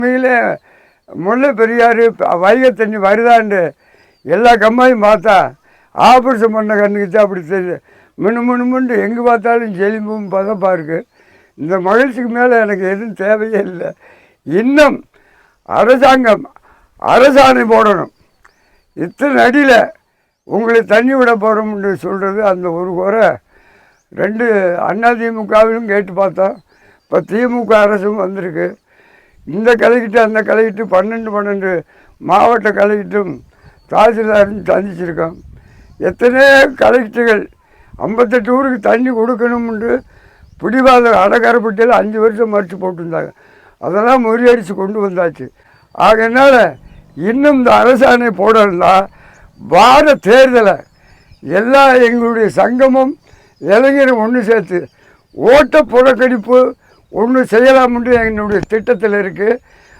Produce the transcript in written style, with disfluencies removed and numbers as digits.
உண்மையிலே முல்லை பெரியாறு வைகை தண்ணி வருதாண்டு எல்லா கம்மாயும் பார்த்தா ஆப்ரேஷன் பண்ண கண்ணுக்குச்சு அப்படி தெரியுது. மின்னு எங்கே பார்த்தாலும் செலிம்பும் பதப்பாக இருக்குது. இந்த மகிழ்ச்சிக்கு மேலே எனக்கு எதுவும் தேவையே இல்லை. இன்னும் அரசாங்கம் அரசாணை போடணும். இத்தனை அடியில் உங்களுக்கு தண்ணி விட போகிறோம்னு சொல்கிறது அந்த ஒரு குறை. ரெண்டு அதிமுகவிலும் கேட்டு பார்த்தோம். இப்போ திமுக அரசும் வந்திருக்கு. இந்த கலைக்கிட்டு அந்த கலைக்கிட்டு 12 மாவட்ட கலைக்கிட்டும் தாசில்தாரும் சந்திச்சிருக்கோம். எத்தனையோ கலெக்டர்கள் 58 ஊருக்கு தண்ணி கொடுக்கணும்னு பிடிவாத அடக்கரப்பட்டியில் 5 வருஷம் மறுத்து போட்டிருந்தாங்க. அதெல்லாம் முறியடித்து கொண்டு வந்தாச்சு. ஆகையினால இன்னும் இந்த அரசாணை போடலன்னா வார தேர்தலை எல்லா எங்களுடைய சங்கமும் இளைஞரும் ஒன்று சேர்த்து ஓட்ட புறக்கணிப்பு ஒன்று செய்யலாம்னு என்னுடைய திட்டத்தில் இருக்குது.